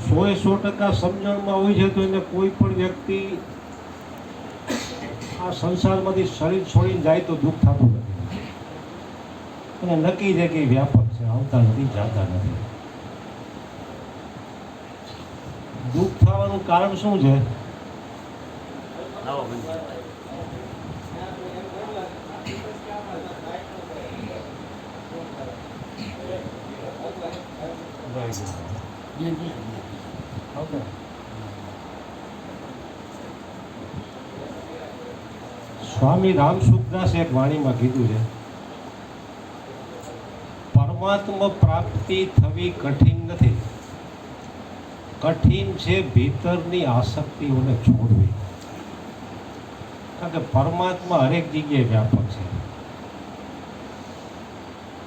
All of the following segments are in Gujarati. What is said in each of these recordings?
100% સમજણમાં હોય છે તો એને કોઈ પણ વ્યક્તિ આ સંસારમાંથી શરીર છોડીને જાય તો દુઃખ થતું નથી. અને નક્કી છે કે વ્યાપક છે, આવતા નથી, જાતા નથી. દુઃખ થવાનું કારણ શું છે? સ્વામી રામસુખદાસ એક વાણીમાં કીધું છે, પરમાત્મા પ્રાપ્તિ થવી કઠિન નથી, કઠિન છે ભીતરની આસક્તિઓને છોડવી. કારણ કે પરમાત્મા હરેક જગ્યાએ વ્યાપક છે.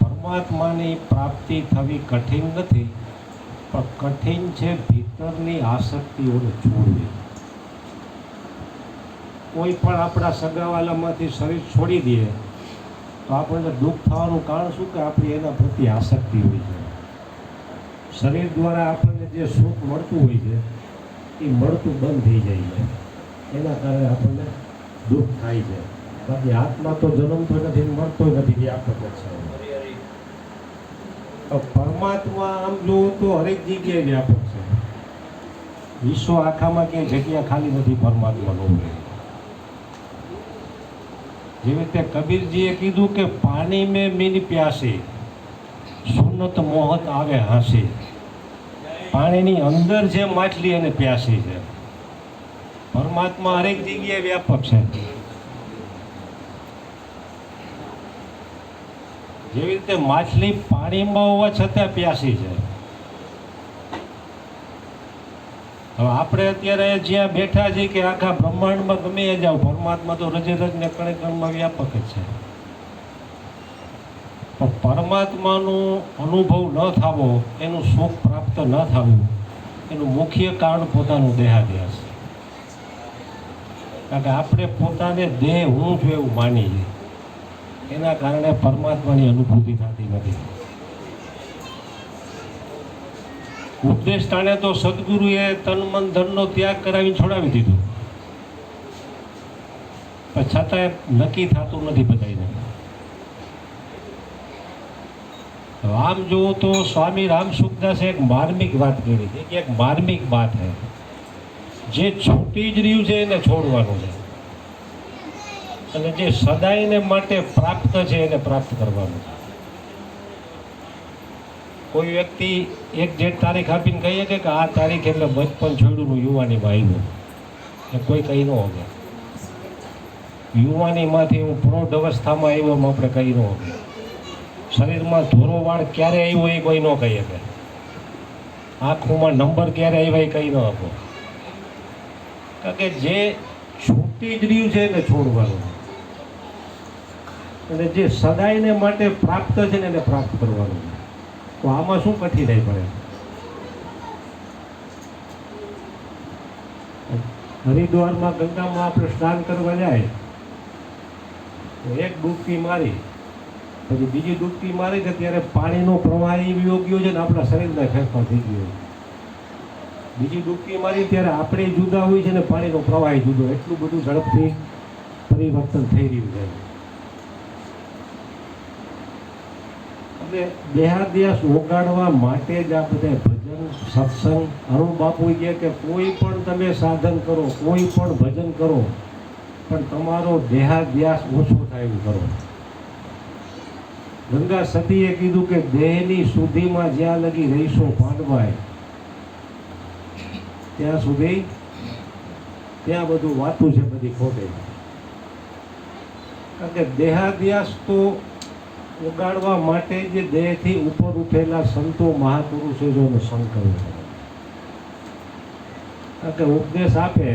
પરમાત્માની પ્રાપ્તિ થવી કઠિન નથી, પણ કઠિન છે ભીતરની આસક્તિઓને છોડવી. કોઈ પણ આપણા સગાવાલામાંથી શરીર છોડી દઈએ તો આપણને દુઃખ થવાનું કારણ શું? કે આપણી એના પ્રત્યે આસક્તિ હોય છે. શરીર દ્વારા આપણને જે સુખ મળતું હોય છે એ મળતું બંધ થઈ જાય છે, એના કારણે આપણને દુઃખ થાય છે. બાકી આત્મા તો જન્મતો નથી, મળતો નથી, વ્યાપક છે. પરમાત્મા આમ જોવો તો હરેક જગ્યાએ વ્યાપક છે. વિશ્વ આખામાં ક્યાંય જગ્યા ખાલી નથી પરમાત્માનો. જેવી રીતે કબીરજીએ કીધું કે પાણી મેં મીન પ્યાસે, સુનત મોહત આવે હાંસી. પાણીની અંદર જે માછલી એને પ્યાસી છે. પરમાત્મા હરેક જગ્યાએ વ્યાપક છે. જેવી રીતે માછલી પાણીમાં હોવા છતાં પ્યાસી છે. હવે આપણે અત્યારે જ્યાં બેઠા છીએ કે આખા બ્રહ્માંડમાં ગમે એ જાઓ, પરમાત્મા તો રજે રજ ને કણે કણમાં વ્યાપક જ છે. પણ પરમાત્માનો અનુભવ ન થવો, એનું સુખ પ્રાપ્ત ન થવું, એનું મુખ્ય કારણ પોતાનું દેહાધ્યાસ. કારણ કે આપણે પોતાને દેહ હું છું એવું માની છીએ, એના કારણે પરમાત્માની અનુભૂતિ થતી નથી. ઉપદેશ ટાણે તો સદગુરુએ તન મન ધનનો ત્યાગ કરાવીને છોડાવી દીધું, પણ છતાંય નક્કી થતું નથી બધાને. આમ જુઓ તો સ્વામી રામસુખદાસે એક માર્મિક વાત કરી છે કે એક માર્મિક વાત છે, જે છૂટી જ રહ્યું છે એને છોડવાનું છે, અને જે સદાયને માટે પ્રાપ્ત છે એને પ્રાપ્ત કરવાનું છે. કોઈ વ્યક્તિ એક જે તારીખ આપીને કહીએ કે આ તારીખ એટલે બચપન છોડ્યું યુવાનીમાં આવ્યું, એ કોઈ કહી ન હોગે. યુવાનીમાંથી હું પ્રૌઢ અવસ્થામાં આવ્યો એમ આપણે કહી ન હોગે. શરીરમાં ધોરો વાળ ક્યારે આવ્યો એ કોઈ ન કહી શકે. આંખોમાં નંબર ક્યારે આવ્યા એ કહી ન શકો. કારણ કે જે છૂટી જ રહ્યું છે એને છોડવાનું, અને જે સદાયને માટે પ્રાપ્ત છે ને એને પ્રાપ્ત કરવાનું. તો આમાં શું કઠિનાઈ પડે? હરિદ્વારમાં ગંગામાં આપણે સ્નાન કરવા જાય તો એક ડૂબકી મારી પછી બીજી ડૂબકી મારી છે ત્યારે પાણીનો પ્રવાહ એવી યોગ્ય છે ને આપણા શરીરના ફેરફાર થઈ ગયો. બીજી ડૂબકી મારી ત્યારે આપણે જુદા હોય છે ને પાણીનો પ્રવાહ જુદો, એટલું બધું ઝડપથી પરિવર્તન થઈ રહ્યું છે. એટલે દેહાદ્યાસ ઓગાળવા માટે જ આ બધા ભજન સત્સંગ, અરુણ બાપુ કહે કે કોઈ પણ તમે સાધન કરો, કોઈ પણ ભજન કરો, પણ તમારો દેહાદ્યાસ ઓછો થાય એવું કરો. ગંગા સતીએ કીધું કે દેહની સુધીમાં જ્યાં લગી રહીશો પાંડવાય, ત્યાં સુધી ત્યાં બધું વાતું છે, બધી ખોટે. કારણ કે દેહાદ્યાસ તો ઉગાડવા માટે જે દેહથી ઉપર ઉઠેલા સંતો મહાપુરુષોનો સંગ કરવો. કારણ કે ઉપદેશ આપે,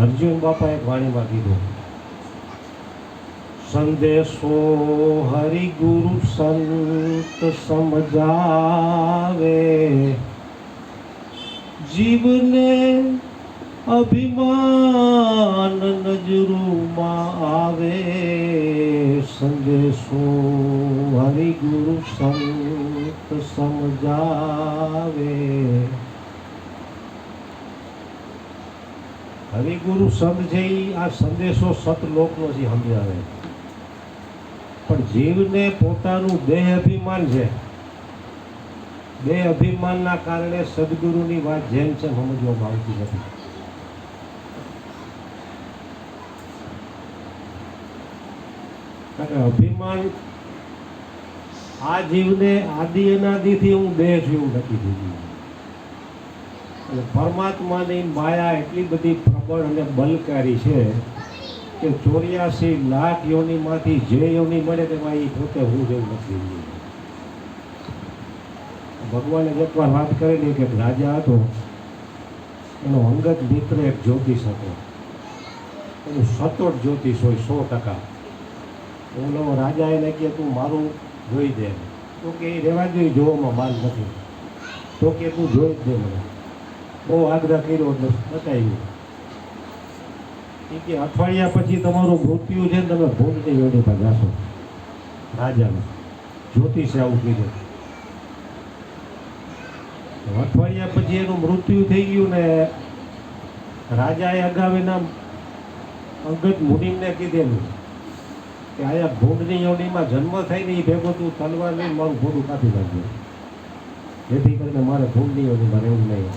અર્જુન બાપા એક વાણીમાં કીધું, સંદેશો હરિગુરુ સંત સમજાવે, જીવને અભિમાન નજરૂમાં આવે. સંદેશો હરિગુરુ સંત સમજાવે. હરિગુરુ સંત છે એ આ સંદેશો સતલોકનો છે સમજાવે. પણ જીવને પોતાનું દેહ અભિમાન છે. દેહ અભિમાનના કારણે સદગુરુની વાત જેમ છે સમજવામાં આવતી નથી. કારણ કે અભિમાન આ જીવને આદિ અનાદિથી હું દેહ છું એવું નક્કી થઈ ગયું. અને પરમાત્માની માયા એટલી બધી પ્રબળ અને બલકારી છે કે 84 લાખ યોનિમાંથી જે યોનિ મળે તેમાં એ પોતે હું જેવું નથી ગયું. ભગવાને એકવાર વાત કરેલી કે એક રાજા હતો, એનો અંગત મિત્ર એક જ્યોતિષ હતો. એનું સતત જ્યોતિષ હોય 100%. એનો રાજા એને કહે તું મારું જોઈ દે. તો કે એ રહેવા જોઈએ, જોવામાં માલ નથી. તો કે તું જોઈ જ દે મને. બહુ આગ્રહ કર્યો એટલે બતાવ્યું. એ કે અઠવાડિયા પછી તમારું મૃત્યુ છે ને તમે ભૂંડની યોની પર જાશો. રાજાને જ્યોતિષે આવું કીધું. અઠવાડિયા પછી એનું મૃત્યુ થઈ ગયું ને રાજાએ અગાઉ એના અંગત મુનિમને કીધેલું કે આયા ભૂંડની યોનીમાં જન્મ થાય ને એ ભેગો તું તલવાર લઈને મારું ભૂંડું કાપી નાખજો, જેથી કરીને મારે ભૂંડની યોનીમાં રહેવું નહીં.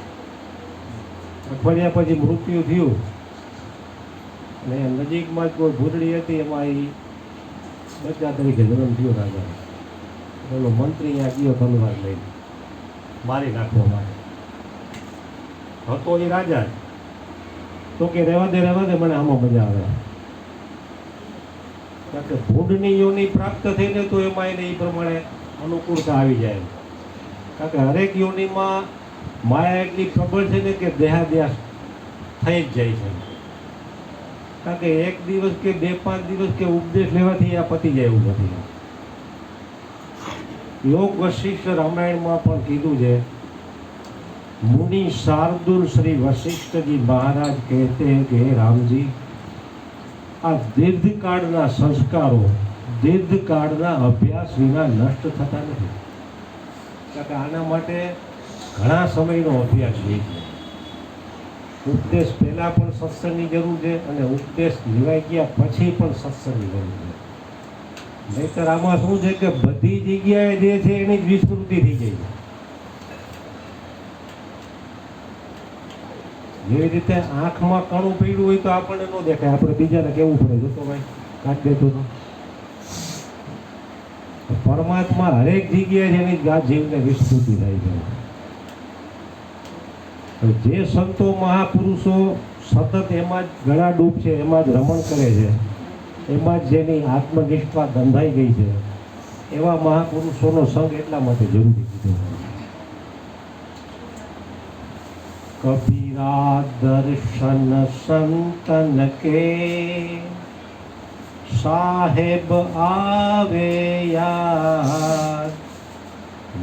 અઠવાડિયા પછી મૃત્યુ થયું અને નજીકમાં જ કોઈ ભૂંડડી હતી, એમાં એ બચ્ચા તરીકે જન્મ થયો રાજા. પેલો મંત્રી અહીંયા ગયો તલવાર લઈને મારી નાખવા માટે. હતો એ રાજા તો કે રહેવા દે મને આમાં મજા આવે. કારણ કે ભૂંડની યોની પ્રાપ્ત થઈને તો એમાં એને એ પ્રમાણે અનુકૂળતા આવી જાય. કારણ કે હરેક યોનીમાં માયા એટલી પ્રબળ છે ને કે દેહાદ્યાસ થઈ જ જાય છે. કારણ કે એક દિવસ કે 2-5 દિવસ કે ઉપદેશ લેવાથી આ પતી જાય એવું નથી. લોક વશિષ્ઠ રામાયણમાં પણ કીધું છે, મુનિ શાર્દુલ શ્રી વશિષ્ઠ જી મહારાજ કહેતે કે રામજી, આ દીર્ઘકાળના સંસ્કારો દીર્ઘકાળના અભ્યાસ વિના નષ્ટ થતા નથી. કારણ કે આના માટે ઘણા સમયનો અભ્યાસ હોય છે. ઉપદેશ પહેલાં પણ સત્સંગની જરૂર છે અને ઉપદેશ લેવાઈ ગયા પછી પણ સત્સંગની જરૂર છે. નહીંતર આમાં શું છે કે બધી જગ્યાએ જે છે એની જ વિસ્મૃતિ થઈ જાય છે. જેવી રીતે આંખમાં કણું પીડ્યું હોય તો આપણને ન દેખાય, આપણે બીજાને કેવું પડે, જોતો ભાઈ કાઢી દેતો તો. પરમાત્મા હરેક જગ્યાએ જેની જીવને વિસ્મૃતિ થાય છે. જે સંતો મહાપુરુષો સતત એમાં જ ગળા ડૂબ છે, એમાં જ રમણ કરે છે, એમાં જ જેની આત્મનિષ્ઠા બંધાઈ ગઈ છે, એવા મહાપુરુષોનો સંગ એટલા માટે જરૂરી કીધો. કબીરા દર્શન સંતન કે સાહેબ આવે યાદ,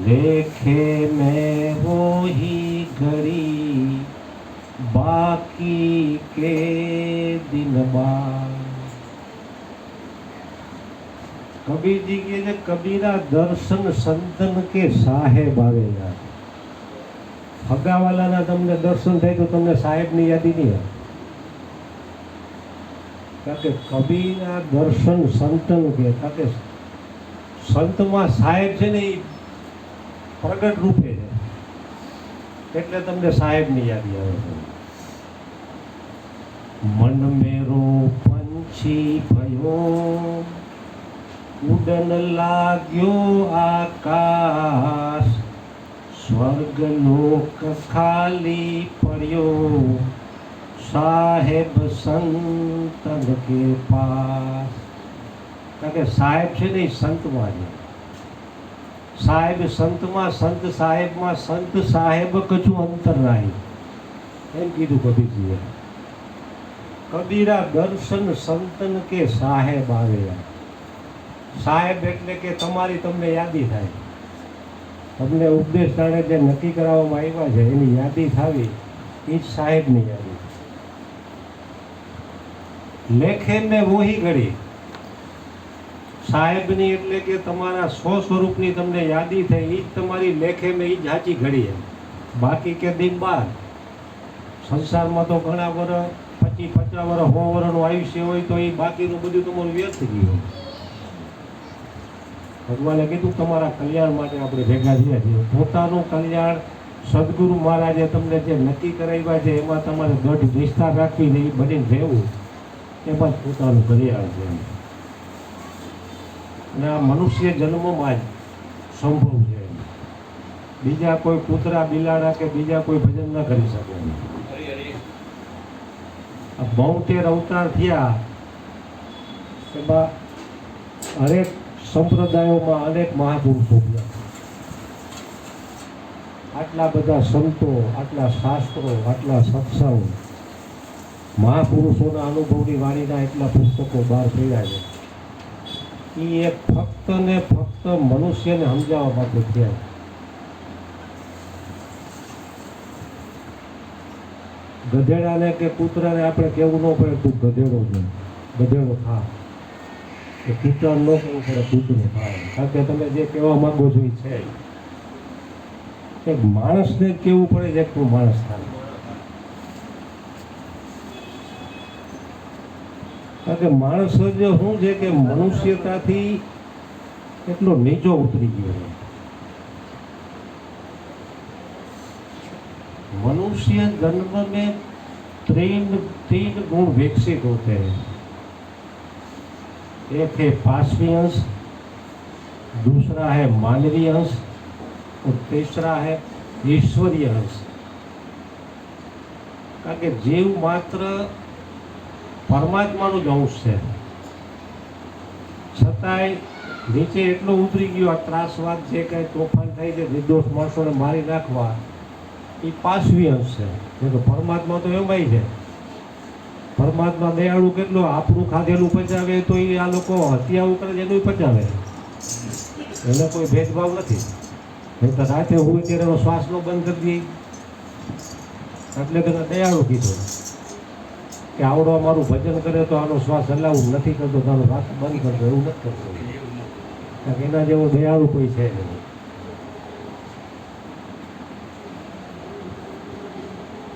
લેખે મેં વોહી ઘડી બાકી કે દિન બાદ. કબીરજી કહે છે કબીરા દર્શન સંતન કે સાહેબ આવે યાદ. હગાવાલાના તમને દર્શન થાય તો તમને સાહેબની યાદી નહીં આવે. કારણ કે કબીરના દર્શન સંતન કે, કારણ કે સંતમાં સાહેબ છે ને એ પ્રગટ રૂપે છે, એટલે તમને સાહેબની યાદી આવે છે. મન મેરો પંછી ભયો, ઉડન લાગ્યો આકાશ, સ્વર્ગ લોક ખાલી પડ્યો, સાહેબ સંતન કે પાસ. કારણ કે સાહેબ છે ને એ સંતમાં છે. સાહેબ સંતમાં, સંત સાહેબમાં, સંત સાહેબ કછું અંતર નહીં, એમ કીધું કબીરજીએ. કબીરા દર્શન સંતન કે સાહેબ આવે. સાહેબ એટલે કે તમારી તમને યાદી થાય. તમને ઉપદેશ ટાણે જે નક્કી કરાવવામાં આવ્યા છે એની યાદી થાવી, એ જ સાહેબની યાદી. લેખે મેં વોહી ઘડી. સાહેબની એટલે કે તમારા સ્વસ્વરૂપની તમને યાદી થઈ, એ જ તમારી લેખે મેં એ જ સાચી ઘડી એમ. બાકી કે દિન બાર સંસારમાં તો ઘણા વર્ષ 25-50 વર્ષ 100 વર્ષનું આયુષ્ય હોય તો એ બાકીનું બધું તમારું વ્યર્થ ગયું. ભગવાને કીધું તમારા કલ્યાણ માટે આપણે ભેગા થયા છીએ. પોતાનું કલ્યાણ સદગુરુ મહારાજે તમને જે નક્કી કરાવ્યા છે એમાં તમારે દઢ નિષ્ઠા રાખવી ને એ બનીને રહેવું, એમાં જ પોતાનું કલ્યાણ છે. અને આ મનુષ્ય જન્મમાં જ સંભવ છે. બીજા કોઈ કૂતરા બિલાડા કે બીજા કોઈ ભજન ન કરી શકે. આ 72 અવતાર થયા એમાં હરેક સંપ્રદાયોમાં અનેક મહાપુરુષો થયા. આટલા બધા સંતો, આટલા શાસ્ત્રો, આટલા સત્સંગ, મહાપુરુષોના અનુભવની વાણીના એટલા પુસ્તકો બહાર પડ્યા છે. એ એક ફક્ત ને ફક્ત મનુષ્યને સમજાવવા માટે થયા. ગધેડાને કે કૂતરાને આપણે કહેવું ન પડે તું ગધેડો છે, ગધેડો થા. એ કૂતરાને ન કહેવું પડે કૂતરો થાય. કારણ કે તમે જે કહેવા માંગો છો એ છે. એક માણસને જ કહેવું પડે છે તું માણસ થાય. કારણ કે માણસ જ શું છે કે મનુષ્યતાથી એટલો નીચો ઉતરી ગયો છે. मनुष्य जन्म में तीन गुण विकसित होते हैं. एक है पाशवी अंश, दूसरा है मानवीय अंश और तीसरा है ईश्वरीय अंश. કારણ કે જીવ માત્ર પરમાત્માનું જ અંશ છે, છતાંય નીચે એટલો ઉતરી ગયો. આ ત્રાસવાદ જે કંઈ તોફાન થાય છે, નિર્દોષ માણસોને મારી નાખવા, એ પાશવી અંશ છે. તો પરમાત્મા તો એમાંય છે. પરમાત્મા દયાળુ કેટલો, આપણું ખાધેલું પચાવે તો એ આ લોકો હત્યાઓ કરે એનું પચાવે, એને કોઈ ભેદભાવ નથી. એ તો રાતે હોય ત્યારે એનો શ્વાસ નો બંધ કરી દે, એટલે કે દયાળુ કીધું કે આવડો મારું ભજન કરે તો આનો શ્વાસ હલાવું નથી કરતો, તારો શ્વાસ બંધ કરતો, એવું નથી કરતો. કારણ કે એના જેવો દયાળુ કોઈ છે નહીં.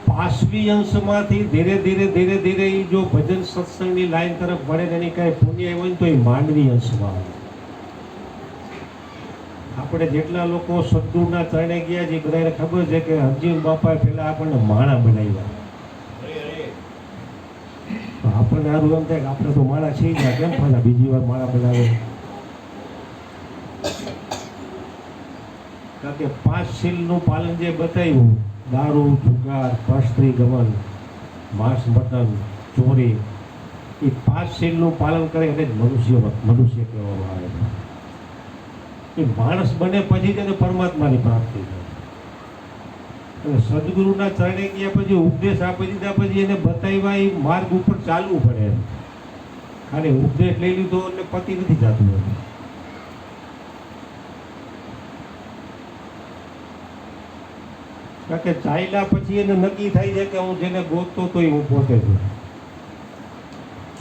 પાશવી અંશમાંથી ધીરે ધીરે એ જો ભજન સત્સંગની લાઈન તરફ વળે ને એની કાંઈ પુણ્ય હોય ને તો એ માનવી અંશમાં આવે. આપણે જેટલા લોકો સદગુરુના ચરણે ગયા છે બધાને ખબર છે કે અર્જુન બાપાએ પહેલા આપણને માણા બનાવ્યા. તો આપણને સારું એમ થાય કે આપણે તો માણા છીએ જ, કેમ પાછા બીજી વાર માણા બનાવે. કારણ કે 5 શીલનું પાલન જે બતાવ્યું, દારૂ, જુગાર, પરસ્ત્રી ગમન, માંસ મટન, ચોરી, એ 5 શીલનું પાલન કરે એટલે જ મનુષ્ય કહેવામાં આવે છે. એ માણસ બને પછી તેને પરમાત્માની પ્રાપ્તિ થાય. અને સદગુરુના ચરણે ગયા પછી ઉપદેશ આપી દીધા પછી એને બતાવ્યા એ માર્ગ ઉપર ચાલવું પડે. ખાલી ઉપદેશ લઈ લીધો એટલે પતિ નથી જતું. કારણ કે ચાલ્યા પછી એને નક્કી થાય છે કે હું જેને ગોતતો તો હું પોતે છું.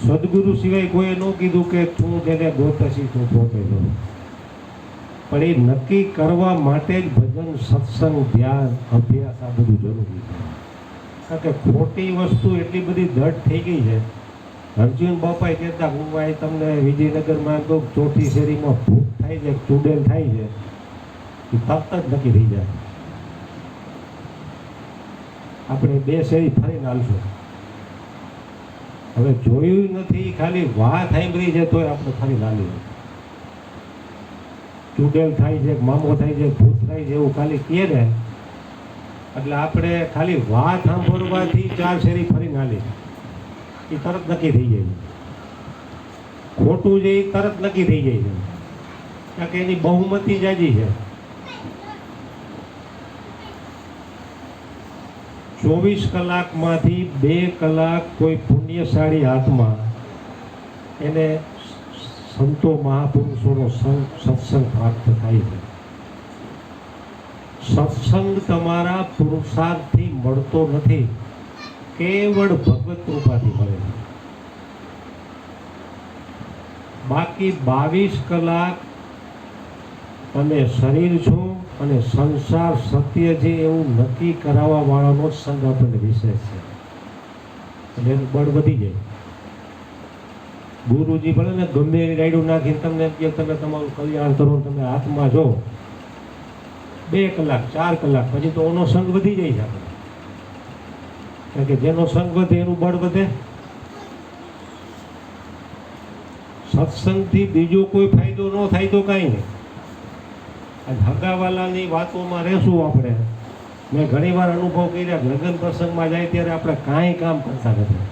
સદગુરુ સિવાય કોઈએ ન કીધું કે તું જેને ગોતશી તું પોતે છું. પણ એ નક્કી કરવા માટે જ ભજન, સત્સંગ, ધ્યાન, અભ્યાસ આ બધું જરૂરી છે. કારણ કે ખોટી વસ્તુ એટલી બધી દઢ થઈ ગઈ છે. અર્જુન બાપાએ કહેતા હું ભાઈ તમને વિજયનગરમાં તો ચોથી શેરીમાં ભૂત થાય છે, ચૂડેલ થાય છે, એ તરત જ નક્કી થઈ જાય. આપણે 2 શેરી ફરીને હાલશું. હવે જોયું નથી, ખાલી વાત સાંભળી છે તોય આપણે ફરી હાલી. ચૂડેલ થાય છે, મામો થાય છે, ભૂત થાય છે એવું ખાલી કહે ને એટલે આપણે ખાલી વાત સાંભળવાથી 4 શેરી ફરીને હાલી. એ તરત નક્કી થઈ જાય. ખોટું છે એ તરત નક્કી થઈ જાય છે. કારણ કે એની બહુમતી જાજી છે. 24 કલાકમાંથી 2 કલાક કોઈ પુણ્યશાળી આત્મા એને સંતો મહાપુરુષોનો સત્સંગ પ્રાપ્ત થાય છે. સત્સંગ તમારા પુરુષાર્થથી મળતો નથી, કેવળ ભગવત કૃપાથી મળે છે. બાકી 22 કલાક તમે શરીર છો અને સંસાર સત્ય છે એવું નક્કી કરાવવા વાળાનો જ સંગ આપણને વિશેષ છે. એટલે એનું બળ વધી જાય. ગુરુજી ભલે ને ગમે એવી રાયડું નાખીને તમને કે તમે તમારું કલ્યાણ કરો, તમે હાથમાં જો 2 કલાક 4 કલાક પછી તો એનો સંગ વધી જાય છે આપણે. કારણ કે જેનો સંગ વધે એનું બળ વધે. સત્સંગથી બીજો કોઈ ફાયદો ન થાય તો કાંઈ નહીં. આજ હગાવાલાની વાતોમાં રહેશું આપણે. મેં ઘણી વાર અનુભવ કર્યા, લગ્ન પ્રસંગમાં જાય ત્યારે આપણે કાંઈ કામ કરતા નથી.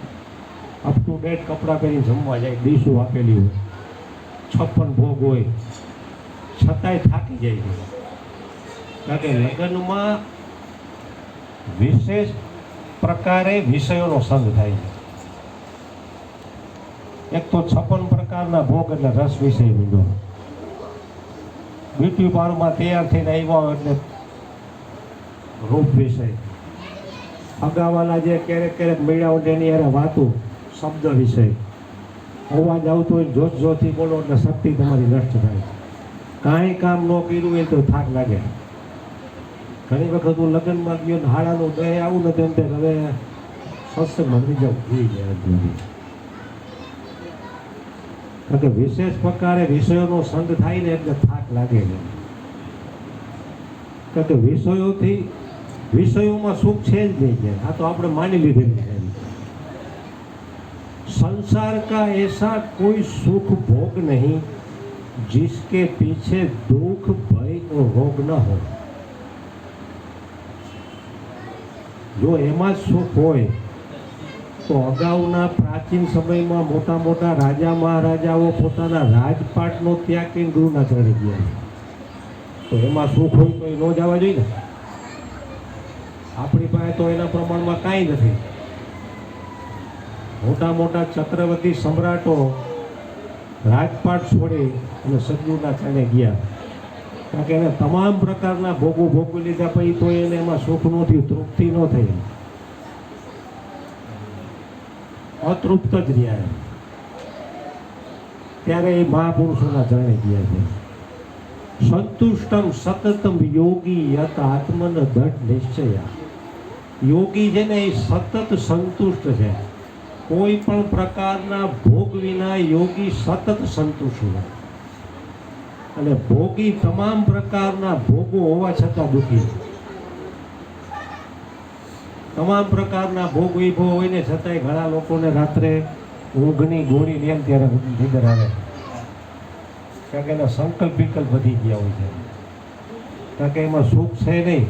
અપ ટુ ડેટ કપડાં પહેરીને જમવા જાય, ડીશું આપેલી હોય, 56 ભોગ હોય, છતાંય થાકી જાય છે. કારણ કે લગ્નમાં વિશેષ પ્રકારે વિષયોનો સંગ થાય છે. એક તો 56 પ્રકારના ભોગ એટલે રસ વિષય લીધો. બ્યુટી પાર્લરમાં તૈયાર થઈને આવ્યા હોય એટલે રૂપ વિષય. અગાવાલા જે ક્યારેક મેળાઓ એની યારે વાતું શબ્દ વિષય. અવાજ આવતો હોય જોત જોતી બોલો એટલે શક્તિ તમારી નષ્ટ થાય. કાંઈ કામ ન કર્યું હોય તો થાક લાગે. ઘણી વખત હું લગ્નમાં ગયો ને હાડાનું દે આવું ને તેમ હવે સત્સંગમાં નહીં જાઉં ભૂલી જાય. કારણ કે વિશેષ પ્રકારે વિષયોનો સંગ થાય ને એટલે થાક લાગે છે. કારણ કે વિષયોમાં સુખ છે જ નહીં છે. આ તો આપણે માની લીધેલું છે. संसार का ऐसा कोई सुख भोग नहीं जिसके पीछे दुख भय और रोग न हो. જો એમાં સુખ હોય તો અગાઉના પ્રાચીન સમયમાં મોટા મોટા રાજા મહારાજાઓ પોતાના રાજપાટનો ત્યાગ કરીને ગુરુના ચરણે ગયા. તો એમાં સુખ હોય તો એ ન જવા જોઈએ ને. આપણી પાસે તો એના પ્રમાણમાં કાંઈ નથી. મોટા મોટા ચક્રવર્તી સમ્રાટો રાજપાટ છોડી અને સદગુરુના ચરણે ગયા. કારણ કે એને તમામ પ્રકારના ભોગવી લીધા પછી તો એને એમાં સુખ ન થયું, તૃપ્તિ ન થઈ, અતૃપ્ત જ રહ્યા. ત્યારે એ મહાપુરુષોના ચરણે ગયા છે. સંતુષ્ટમ સતતમ યોગી યત આત્મન દઢ નિશ્ચયા. યોગી છે ને એ સતત સંતુષ્ટ છે. કોઈ પણ પ્રકારના ભોગ વિના યોગી સતત સંતુષ્ટ હોય. અને ભોગી તમામ પ્રકારના ભોગો હોવા છતાં દુઃખી. તમામ પ્રકારના ભોગ વિભોગ હોય ને છતાંય ઘણા લોકોને રાત્રે ઊંઘની ગોળી લે ત્યારે નીંદર આવે. કારણ કે એના સંકલ્પ વિકલ્પ વધી ગયા હોય છે. કારણ કે એમાં સુખ છે નહીં.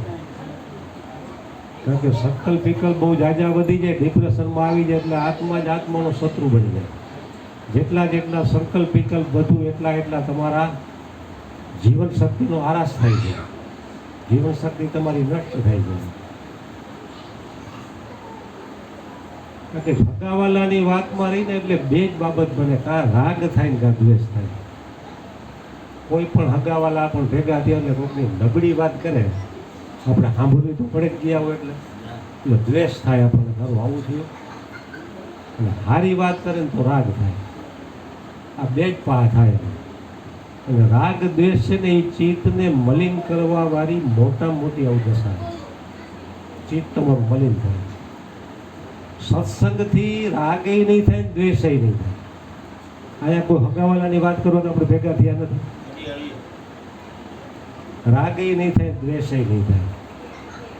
કારણ કે સંકલ્પ વિકલ્પ બહુ જાજા વધી જાય, ડિપ્રેશનમાં આવી જાય એટલે આત્મા જ આત્માનો શત્રુ બની જાય. જેટલા સંકલ્પ વિકલ્પ વધુ એટલા તમારા જીવન શક્તિનો આરાસ થાય છે. જીવન શક્તિ તમારી નષ્ટ થાય છે. કારણ કે ભગાવાલાની વાતમાં રહીને એટલે બે જ બાબત બને, કાં રાગ થાય ને કાં દ્વેષ થાય. કોઈ પણ હગાવાલા આપણે ભેગા થયા એટલે કોઈની નબળી વાત કરે આપણે સાંભળવી તો પડે જ ગયા હોય એટલે દ્વેષ થાય આપણને, તારું આવું થયું. અને સારી વાત કરે ને તો રાગ થાય. આ બે જ પા થાય. અને રાગ દ્વેષ છે ને એ ચિત્તને મલિન કરવા વાળી મોટી અવદશા. ચિત્ત તમારું મલિન થાય. સત્સંગથી રાગે નહીં થાય ને દ્વેષય નહીં થાય. અહીંયા કોઈ હગાવાલાની વાત કરો તો આપણે ભેગા થયા નથી. રાગે નહીં થાય, દ્વેષય નહીં થાય.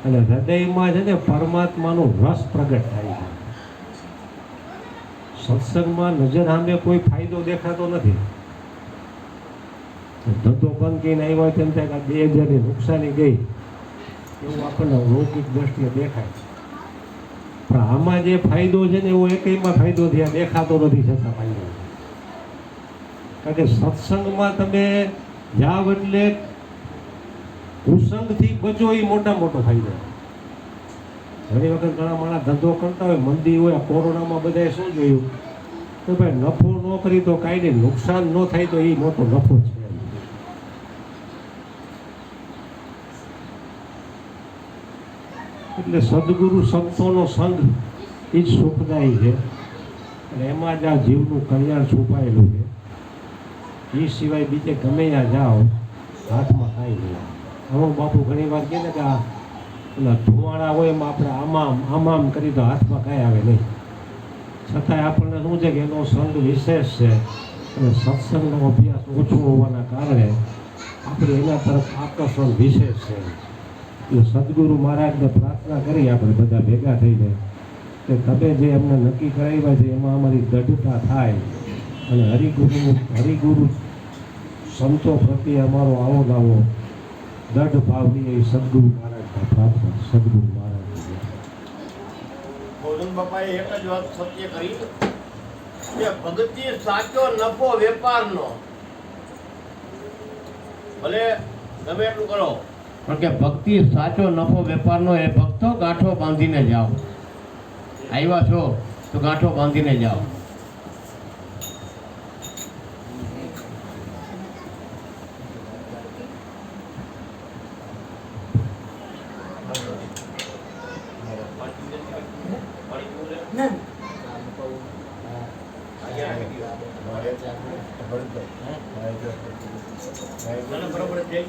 અને હૃદયમાં છે ને પરમાત્માનો રસ પ્રગટ થાય છે. સત્સંગમાં નજર સામે કોઈ ફાયદો દેખાતો નથી. ધંધો બંધ કરીને આવ્યા તેમ થાય કે 2000ની નુકસાની ગઈ એવું આપણને લૌકિક દ્રષ્ટિએ દેખાય. પણ આમાં જે ફાયદો છે ને એવો એકમાં ફાયદો થયા દેખાતો નથી છતાં ફાયદો. કારણ કે સત્સંગમાં તમે જાવ એટલે કુસંગથી બચો એ મોટો ફાયદો. ઘણી વખત ઘણા માણસ ધંધો કરતા હોય, મંદી હોય, કોરોનામાં બધાએ શું જોયું તો ભાઈ નફો ન કરી તો કાંઈ નહીં, નુકસાન ન થાય તો એ મોટો નફો છે. એટલે સદગુરુ સંતોનો સંગ એ જ સુખદાયી છે. અને એમાં જ આ જીવનું કલ્યાણ છુપાયેલું છે. એ સિવાય બીજે ગમે ત્યાં જાઓ હાથમાં કાંઈ નહીં. અમુક બાપુ ઘણી વાર કહે ને કે આ પેલા ધુવાણા હોય એમાં આપણે આમ કરી તો હાથમાં કાંઈ આવે નહીં. છતાંય આપણને શું છે કે એનો સંગ વિશેષ છે અને સત્સંગનો અભ્યાસ ઓછો હોવાના કારણે આપણે એના તરફ આકર્ષણ વિશેષ છે. એટલે સદગુરુ મહારાજને પ્રાર્થના કરી આપણે બધા ભેગા થઈને કે તમે જે અમને નક્કી કરાવ્યા છે એમાં અમારી દઢતા થાય અને હરિગુરુ સંતો પ્રત્યે અમારો આવો લાવો દઢ ભાવની એ સદગુરુ મહારાજના પ્રાર્થના. સદગુરુ મહારાજ ગોવિંદ બાપાએ એક જ વાત સત્ય કરી કે ભક્તિ સાચો નફો વેપારનો. ભલે ગમે એટલું કરો પણ કે ભક્તિ સાચો નફો વેપારનો. એ ભક્તો ગાંઠો બાંધીને જાઓ. આવ્યા છો તો ગાંઠો બાંધીને જાઓ. બરોબર છે.